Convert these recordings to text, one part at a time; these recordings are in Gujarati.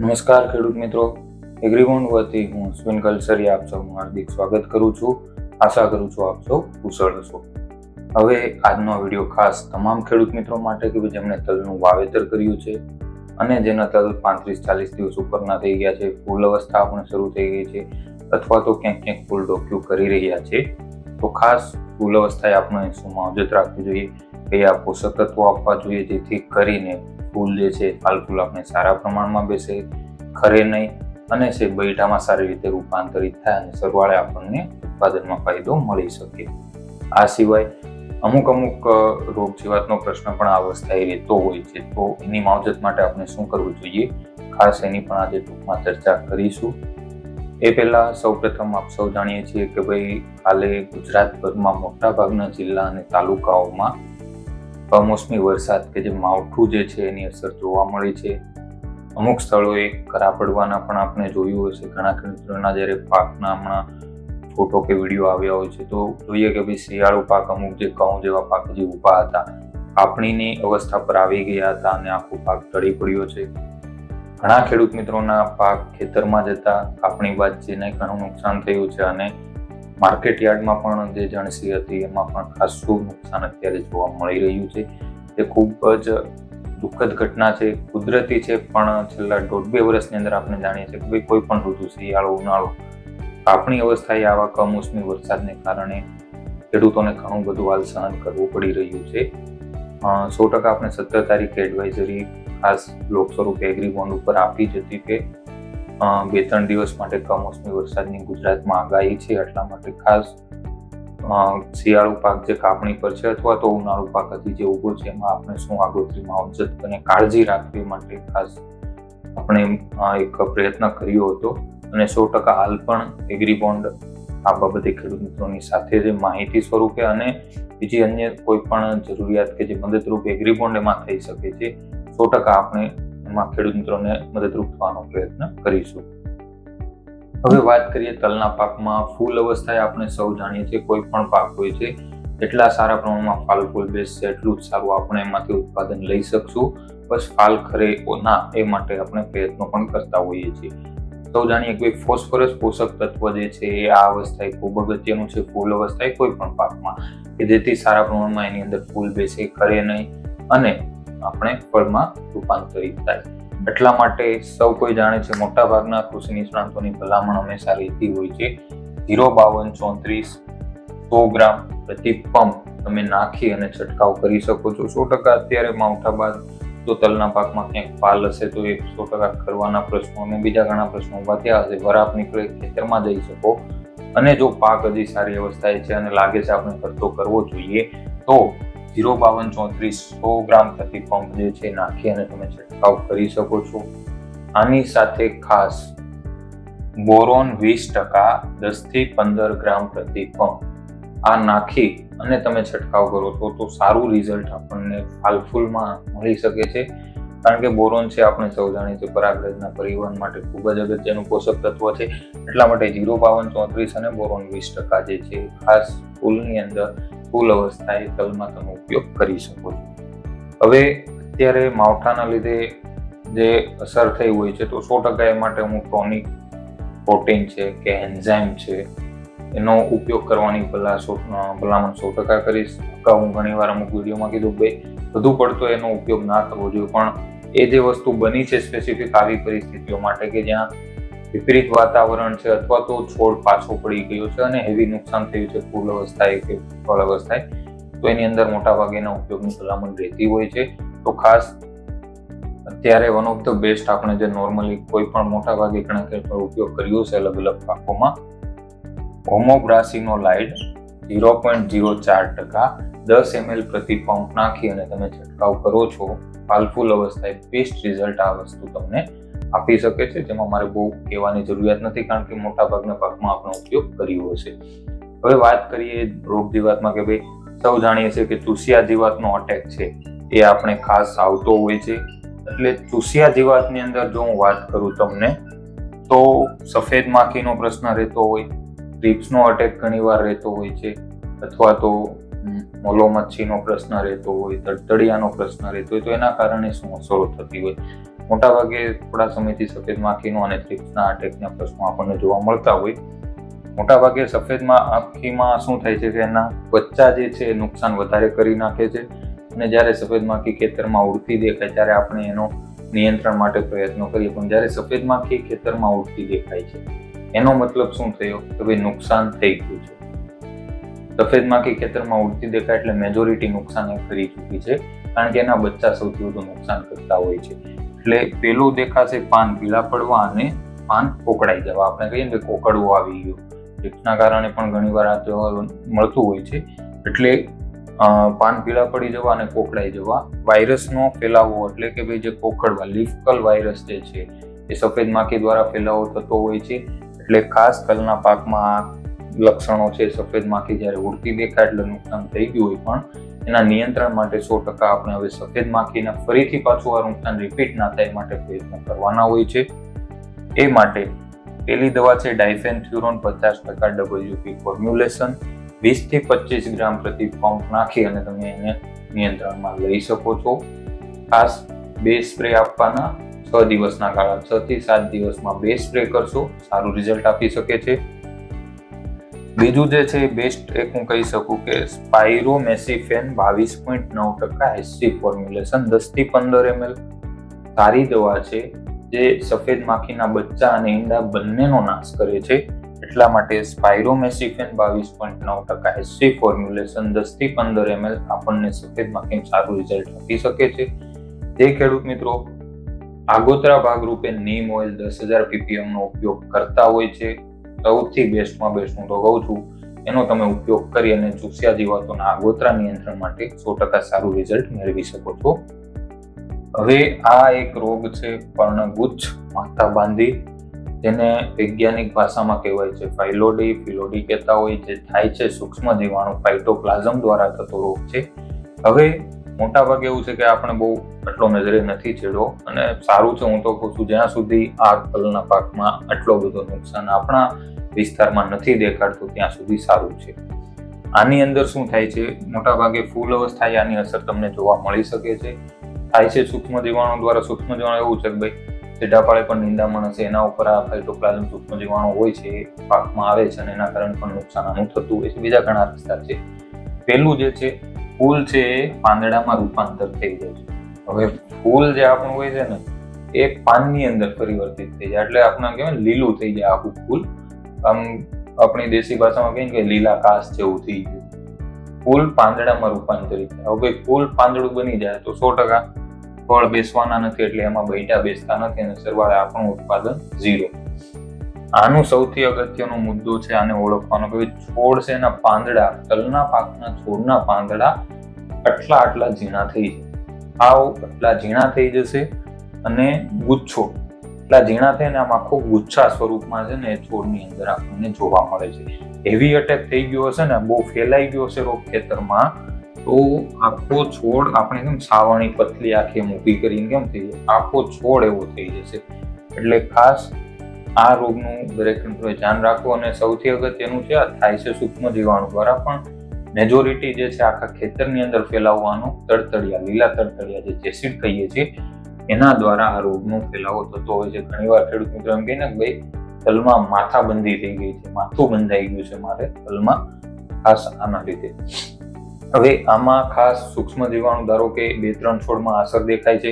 નમસ્કાર ખેડૂત મિત્રો, એગ્રીબોન્ડ વતી હું અશ્વિન કલસરિયા આપ સૌનું હાર્દિક સ્વાગત કરું છું. આશા કરું છું આપ સૌ કુશળ હશો. હવે આજનો વિડીયો ખાસ તમામ ખેડૂત મિત્રો માટે કે જેમણે તલનું વાવેતર કર્યું છે અને જેના તલ 35-40 દિવસ ઉપરના થઈ ગયા છે, ફૂલ અવસ્થા આપણે શરૂ થઈ ગઈ છે અથવા તો ક્યાંક ફૂલ ડોક્યુ કરી રહ્યા છે, તો ખાસ ફૂલ અવસ્થાએ આપણે શું માવજત રાખવી જોઈએ, કયા પોષક તત્વો આપવા જોઈએ જેથી કરીને ફૂલ જે છે ફાલ ફૂલ આપણે સારા પ્રમાણમાં બેસે, ખરે નહીં અને છે બૈઠામાં સારી રીતે રૂપાંતરિત થાય અને સરવાળે આપણને ઉત્પાદનમાં ફાયદો મળી શકે. આ સિવાય અમુક રોગ જીવાતનો પ્રશ્ન પણ આ અવસ્થાએ રહેતો હોય છે, તો એની માવજત માટે આપણે શું કરવું જોઈએ, ખાસ એની પણ આજે ટૂંકમાં ચર્ચા કરીશું. એ પહેલા સૌપ્રથમ આપ સૌ જાણીએ છીએ કે ભાઈ હાલે ગુજરાતભરમાં મોટા ભાગના જિલ્લા અને તાલુકાઓમાં કમોસમી વરસાદ કે જે માવઠું જે છે એની અસર જોવા મળી છે. અમુક સ્થળોએ કરા પડવાના પણ આપણે જોયું હશે. ઘણા ખેડૂતોના જ્યારે પાકના હમણાં ફોટો કે વિડીયો આવ્યા હોય છે તો જોઈએ કે ભાઈ શિયાળુ પાક અમુક જે ઘઉં જેવા પાક જે ઊભા હતા કાપણીની અવસ્થા પર આવી ગયા હતા અને આખો પાક ઢળી પડ્યો છે. ઘણા ખેડૂત મિત્રોના પાક ખેતરમાં જતા કાપણી બાદ જેને ઘણું નુકસાન થયું છે અને માર્કેટ યાર્ડમાં પણ જે જણસી હતી એમાં પણ ખાસું નુકસાન અત્યારે જોવા મળી રહ્યું છે. તે ખૂબ જ દુઃખદ ઘટના છે, કુદરતી છે, પણ છેલ્લા 1.5-2 વર્ષની અંદર આપણે જાણીએ છીએ કે ભાઈ કોઈ પણ ઋતુ, શિયાળો, ઉનાળો, કાપણી અવસ્થાએ આવા કમોસમી વરસાદને કારણે ખેડૂતોને ઘણું બધું હાલ સહન કરવું પડી રહ્યું છે. 100% આપણે 17 તારીખે એડવાઇઝરી ખાસ લોક સ્વરૂપે એગ્રીબોન્ડ ઉપર આપી જ હતી કે 2-3 દિવસ માટે કમોસમી વરસાદની ગુજરાતમાં આગાહી છે, એટલા માટે ખાસ શિયાળુ પાક જે કાપણી પર છે અથવા તો ઉનાળુ પાક હજી જે ઉભો છે એમાં આપણે શું આગોતરી માવજત અને કાળજી રાખવી માટે ખાસ આપણે એક પ્રયત્ન કર્યો હતો અને 100% હાલ પણ એગ્રીબોન્ડ આ બાબતે ખેડૂત મિત્રોની સાથે જે માહિતી સ્વરૂપે અને બીજી અન્ય કોઈ પણ જરૂરિયાત કે જે મદદરૂપ એગ્રીબોન્ડ એમાં થઈ શકે છે, 100% આપણે એમાં ખેડૂત મિત્રોને મદદરૂપ થવાનો પ્રયત્ન કરીશું. હવે વાત કરીએ તલના પાકમાં. ફૂલ અવસ્થાએ આપણે સૌ જાણીએ છીએ કોઈ પણ પાક હોય છે એટલા સારા પ્રમાણમાં ફાલ ફૂલ બેસશે એટલું જ સારું આપણે એમાંથી ઉત્પાદન લઈ શકશું. બસ ફાલ ખરે ના એ માટે આપણે પ્રયત્નો પણ કરતા હોઈએ છીએ. સૌ જાણીએ કે ફોસ્ફરસ પોષક તત્વ જે છે એ આ અવસ્થાએ ખૂબ અગત્યનું છે ફૂલ અવસ્થાએ કોઈ પણ પાકમાં, કે જેથી સારા પ્રમાણમાં એની અંદર ફૂલ બેસે, ખરે નહીં અને આપણે ફળમાં રૂપાંતરિત થાય. એટલા માટે સૌ કોઈ જાણે છે, મોટા ભાગના કૃષિ નિષ્ણાતોની ભલામણ હંમેશા રહેતી હોય છે 05234 100 ગ્રામ પ્રતિ પંપ તમે નાખી અને છંટકાવ કરી શકો છો. 100% અત્યારે માવઠા બાદ જો તલના પાકમાં ક્યાંક ફાલ હશે તો એ 100% કરવાના પ્રશ્નો અને બીજા ઘણા પ્રશ્નો ઉભા થયા હશે. વરાપ નીકળે ખેતરમાં જઈ શકો અને જો પાક હજી સારી અવસ્થાએ છે અને લાગે છે આપણે ખર્ચો કરવો જોઈએ તો 05234 100 ગ્રામ પ્રતિ પંપ જે છે નાખી અને તમે છંટકાવ કરી શકો છો. આની સાથે ખાસ બોરોન 20% 10 થી 15 ગ્રામ પ્રતિ પંપ આ નાખી અને તમે છંટકાવ કરો છો તો સારું રિઝલ્ટ આપણને ફાલ ફૂલમાં મળી શકે છે. કારણ કે બોરોન છે આપણે સૌ જાણીએ છીએ પરાગરજના પરિવહન માટે ખૂબ જ અગત્યનું પોષક તત્વ છે. એટલા માટે 05234 અને બોરોન 20% જે છે ખાસ ફૂલની અંદર ફૂલ અવસ્થાએ તલમાં તમે ઉપયોગ કરી શકો છો. હવે અત્યારે માવઠાના લીધે જે અસર થઈ હોય છે તો 100% એ માટે હું ટોનિક, પ્રોટીન છે કે એન્ઝાઇમ છે એનો ઉપયોગ કરવાની ભલામણ 100% કરીશ. હું ઘણીવાર અમુક વિડીયોમાં કીધું ભાઈ વધુ પડતો એનો ઉપયોગ ના કરવો જોઈએ, પણ એ જે વસ્તુ બની છે સ્પેસિફિક આવી પરિસ્થિતિઓ માટે કે જ્યાં વિપરીત વાતાવરણ છે અથવા તો છોડ પાછો પડી ગયો છે અને હેવી નુકસાન થયું છે ફૂલ અવસ્થાએ કે ફળ અવસ્થાએ, તો એની અંદર મોટા ભાગેના ઉપયોગની ભલામણ રહેતી હોય છે. તો ખાસ અત્યારે વન ઓફ ધ બેસ્ટ આપણે જે નોર્મલી કોઈ પણ મોટા ભાગે ઘણા ઉપયોગ કર્યો છે અલગ અલગ પાકોમાં, હોમોબ્રાસિનોલાઇડ 0.04% 10 ml પ્રતિ પંપ નાખી અને તમે છંટકાવ કરો છો, ફાલ ફૂલ અવસ્થાએ બેસ્ટ રિઝલ્ટ આ વસ્તુ તમને આપી શકે છે. જેમાં મારે બહુ કહેવાની જરૂરિયાત નથી કારણ કે મોટા ભાગના પાકમાં આપણે ઉપયોગ કર્યો હશે. હવે વાત કરીએ રોગ જીવાતમાં કે ભાઈ સૌ જાણીએ છીએ કે ચૂસિયા જીવાતનો અટેક છે એ આપણે ખાસ આવતો હોય છે. એટલે ચૂસિયા જીવાતની અંદર જો હું વાત કરું તમને તો સફેદ માખીનો પ્રશ્ન રહેતો હોય, ટ્રિપ્સનો અટેક ઘણીવાર રહેતો હોય છે, અથવા તો મોલો મચ્છીનો પ્રશ્ન રહેતો હોય, તડતડિયાનો પ્રશ્ન રહેતો હોય, તો એના કારણે શું અસરો થતી હોય. મોટાભાગે થોડા સમયથી સફેદ માખીનો અને થ્રિપ્સના અટેકના પ્રશ્નો આપણને જોવા મળતા હોય. મોટાભાગે સફેદ માખીમાં શું થાય છે કે એના બચ્ચા જે છે એ નુકસાન વધારે કરી નાખે છે, અને જ્યારે સફેદ માખી ખેતરમાં ઉડતી દેખાય ત્યારે આપણે એનો નિયંત્રણ માટે પ્રયત્નો કરીએ, પણ જ્યારે સફેદ માખી ખેતરમાં ઉડતી દેખાય છે એનો મતલબ શું થયો કે ભાઈ નુકસાન થઈ ગયું છે. સફેદ માખી ખેતરમાં ઉડતી દેખાય એટલે મેજોરિટી નુકસાન એ કરી ચૂકી છે, કારણ કે એના બચ્ચા સૌથી વધુ નુકસાન કરતા હોય છે. એટલે પેલું દેખાશે પાન પીળા પડવા અને પાન કોકડાઈ જવા. આપણે કહીએ ને કોકડવો આવી ગયો, થ્રિપ્સના કારણે પણ ઘણીવાર આ મળતું હોય છે. એટલે પાન પીળા પડી જવા અને કોકડાઈ જવા. વાયરસનો ફેલાવો એટલે કે ભાઈ જે કોકડવા લીફકલ વાયરસ જે છે એ સફેદ માખી દ્વારા ફેલાવો થતો હોય છે. એટલે ખાસ તલના પાકમાં લક્ષણો છે. સફેદ માખી જ્યારે ઉડતી દેખાય એટલે નુકસાન થઈ ગયું હોય, પણ એના નિયંત્રણ માટે 100% આપણે હવે સફેદ માખીને ફરીથી પાછું આ નુકસાન રિપીટ ના થાય માટે પ્રયત્ન કરવાના હોય છે. એ માટે પેલી દવા છે ડાયફેન્થ્યુરોન 50% WP ફોર્મ્યુલેશન. 20 થી 25 ગ્રામ પ્રતિ પંપ નાખી અને તમે એને નિયંત્રણમાં લઈ શકો છો. ખાસ 2 સ્પ્રે આપવાના 6 દિવસના ગાળા, 6 થી 7 દિવસમાં 2 સ્પ્રે કરશો, સારું રિઝલ્ટ આપી શકે છે. બીજું જે છે બેસ્ટ એક હું કહી શકું કે સ્પાયરોમેસિફેન 22.9% SC ફોર્મ્યુલેશન 10 થી 15 ml. સારી દવા છે જે સફેદ માખીના બચ્ચા અને ઈંડા બંનેનો નાશ કરે છે. એટલા માટે સ્પાયરોમેસિફેન 22.9% SC ફોર્મ્યુલેશન 10 થી 15 ml આપણને સફેદ માખીનું સારું રિઝલ્ટ આપી શકે છે. જે ખેડૂત મિત્રો આગોતરા ભાગરૂપે નીમ ઓઇલ 10,000 ppm નો ઉપયોગ કરતા હોય છે, સૌથી બેસ્ટમાં બેસ્ટ હું તો કહું છું એનો તમે ઉપયોગ કરી અને ચૂસ્યા જીવાતોના આગોતરા નિયંત્રણ માટે 100% સારું રિઝલ્ટ મેળવી શકો છો. હવે આ એક રોગ છે પર્ણગુચ્છ માથા બાંધી, જેને વૈજ્ઞાનિક ભાષામાં કહેવાય છે ફિલોડી કહેતા હોય. જે થાય છે સૂક્ષ્મ જીવાણુ ફાઇટોપ્લાઝમ દ્વારા થતો રોગ છે. હવે મોટા ભાગે એવું છે કે આપણે બહુ આટલો નજરે નથી ચડ્યો, અને સારું છે હું તો કહું છું જ્યાં સુધી આ તલના પાકમાં આટલો બધો નુકસાન આપણા વિસ્તારમાં નથી દેખાડતું ત્યાં સુધી સારું છે. આની અંદર શું થાય છે, મોટા ભાગે ફૂલ અવસ્થાએ આની અસર તમને જોવા મળી શકે છે. થાય છે સૂક્ષ્મ જીવાણુ દ્વારા. સૂક્ષ્મ જીવાણુ એવું છે કે ભાઈ સીધા પાળે પણ નિંદામણ હશે, એના ઉપર આ ફાઇટોપ્લાઝમ સૂક્ષ્મ જીવાણુ હોય છે એ પાકમાં આવે છે અને એના કારણે પણ નુકસાન આનું થતું હોય છે. બીજા ઘણા રસ્તા છે. પેલું જે છે ફૂલ છે એ પાંદડામાં રૂપાંતર થઈ જાય છે. હવે ફૂલ જે આપણું હોય છે ને એ પાનની અંદર પરિવર્તિત થઈ જાય, એટલે આપણે કહેવાય ને લીલું થઈ જાય આખું ફૂલ. આમ આપણી દેશી ભાષામાં કહીએ કે લીલા કાસ જેવું થઈ ગયું. ફૂલ પાંદડામાં રૂપાંતરિત થાય. હવે ફૂલ પાંદડું બની જાય તો 100% ફળ બેસવાના નથી, એટલે એમાં બૈટા બેસતા નથી અને સરવાળે આપણું ઉત્પાદન 0. આનું સૌથી અગત્યનો મુદ્દો છે આને ઓળખવાનો કે છોડ છે એના પાંદડા, તલના પાકના છોડના પાંદડા આટલા ઝીણા થઈ જાય. આટલા ઝીણા થઈ જશે અને ગુચ્છો એટલા ઝીણા થઈને આમ આખો ગુચ્છા સ્વરૂપમાં છે ને છોડની અંદર આપણને જોવા મળે છે. હેવી અટેક થઈ ગયો હશે ને, બહુ ફેલાઈ ગયો હશે રોગ ખેતરમાં, તો આખો છોડ આપણે કેમ છાવણી પતલી આખી ઊભી કરીને કેમ થઈ જાય, આખો છોડ એવો થઈ જશે. એટલે ખાસ આ રોગનું દરેક મિત્રોએ ધ્યાન રાખવું. અને સૌથી અગત્યનું છે આ થાય છે સૂક્ષ્મ જીવાણુ દ્વારા, પણ મેજોરિટી જે છે આખા ખેતરની અંદર ફેલાવવાનો તડતડિયા, લીલા તડતડિયા જે જેસીડ કહીએ છીએ એના દ્વારા આ રોગનો ફેલાવો થતો હોય છે. ઘણીવાર ખેડૂત મિત્રો એમ કહે ને કે ભાઈ તલમાં માથાબંધી થઈ ગઈ છે, માથું બંધાઈ ગયું છે મારે તલમાં, ખાસ આના લીધે. હવે આમાં ખાસ સૂક્ષ્મ જીવાણુ ધારો કે 2-3 છોડમાં અસર દેખાય છે,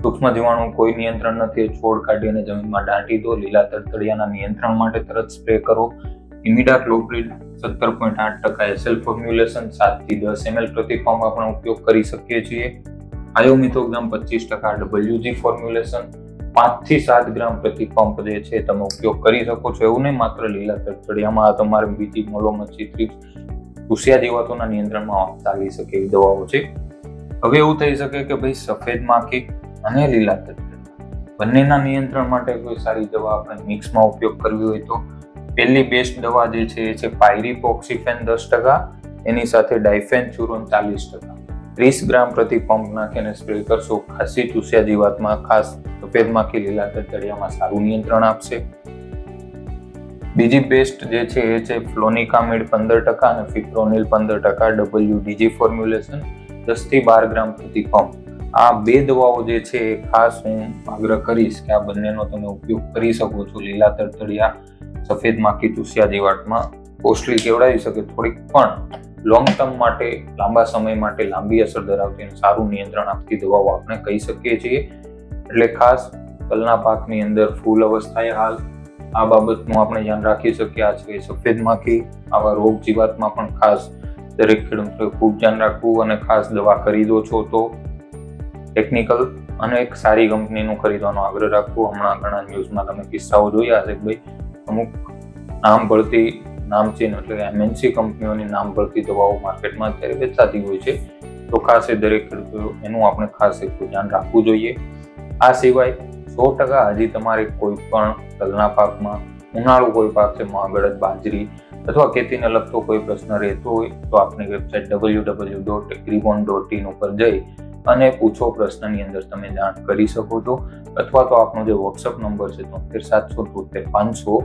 સૂક્ષ્મ જીવાણુ કોઈ નિયંત્રણ નથી, છોડ કાઢીને જમીનમાં દાટી દો. લીલા તડતડિયાના નિયંત્રણ માટે તરત સ્પ્રે કરો. ઇમિડાક્લોપ્રિડ 17.8% SL ફોર્મ્યુલેશન 7 થી 10 ml પ્રતિ પંપ આપણે ઉપયોગ કરી શકીએ છીએ. આયોમિથોગ્રામ 25% WG ફોર્મ્યુલેશન 5 થી 7 ગ્રામ પ્રતિ પંપ જે છે તમે ઉપયોગ કરી શકો છો. એવું નહીં માત્ર લીલા તડતડિયામાં, તમારે બીજી મોલોમચ્છી, થ્રિપ્સ, ચૂસ્યા જીવાતોના નિયંત્રણમાં ચાલી શકે એવી દવાઓ છે. હવે એવું થઈ શકે કે ભાઈ સફેદ માખી અને લીલા તડતડિયા બંનેના નિયંત્રણ માટે કોઈ સારી દવા આપણે મિક્સમાં ઉપયોગ કરવી હોય તો પહેલી બેસ્ટ દવા જે છે એ છે પાયરીપોક્સિફેન 10%, એની સાથે ડાયફેન્થ્યુરોન 40%. 30 ગ્રામ પ્રતિ પંપ નાખીને સ્પ્રે કરશો. ખાસી ચૂસ્યા જીવાતમાં, ખાસ સફેદ માખી, લીલા તડતડિયામાં સારું નિયંત્રણ આપશે. બીજી બેસ્ટ જે છે એ છે ફ્લોનિકામિડ 15% અને ફિપ્રોનિલ 15% WDG ફોર્મ્યુલેશન 10 થી 12 ગ્રામ પ્રતિ પંપ. આ 2 દવાઓ જે છે એ ખાસ હું આગ્રહ કરીશ કે આ બંનેનો તમે ઉપયોગ કરી શકો છો. લીલા તડતડિયા સફેદ માખી ચૂસ્યા જીવાતમાં કોસ્ટલી કેવડાવી શકે થોડીક, પણ લોંગ ટર્મ માટે, લાંબા સમય માટે લાંબી અસર ધરાવતી અને સારું નિયંત્રણ આપતી દવાઓ આપણે કહી શકીએ છીએ. એટલે ખાસ તલના પાકની અંદર ફૂલ અવસ્થાએ હાલ આ બાબતનું આપણે ધ્યાન રાખી શકીએ. આ છે સફેદ માખી. આવા રોગ જીવાતમાં પણ ખાસ દરેક ખેડૂતોએ ખૂબ ધ્યાન રાખવું અને ખાસ દવા ખરીદો છો તો ટેકનિકલ અને એક સારી કંપનીનું ખરીદવાનો આગ્રહ રાખવો. હમણાં ઘણા ન્યૂઝમાં તમે કિસ્સાઓ જોયા હશે કે ભાઈ અમુક નામ ભળતી નામચીન એટલે MNC કંપનીઓની નામ ભળતી દવાઓ માર્કેટમાં અત્યારે વેચાતી હોય છે. તો ખાસ એ દરેક ખેડૂતો એનું આપણે ખાસ એક ધ્યાન રાખવું જોઈએ. આ સિવાય 100% હજી તમારે કોઈ પણ તલના પાકમાં, ઉનાળુ કોઈ પાક છે, અડદ, બાજરી અથવા ખેતીને લગતો કોઈ પ્રશ્ન રહેતો હોય તો આપણી વેબસાઇટ www.agribond.in ઉપર જઈ અને પૂછો પ્રશ્નની અંદર તમે જાણ કરી શકો છો. અથવા તો આપનો જે વોટ્સઅપ નંબર છે 73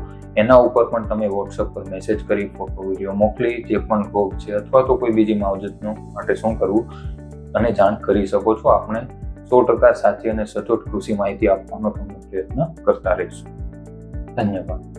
એના ઉપર પણ તમે વોટ્સઅપ પર મેસેજ કરી ફોટો વિડીયો મોકલી જે પણ રોગ છે અથવા તો કોઈ બીજી માવજતનું માટે શું કરવું અને જાણ કરી શકો છો. આપણે 100% સાચી અને સચોટ કૃષિ માહિતી આપવાનો તમને પ્રયત્ન કરતા રહીશું. ધન્યવાદ.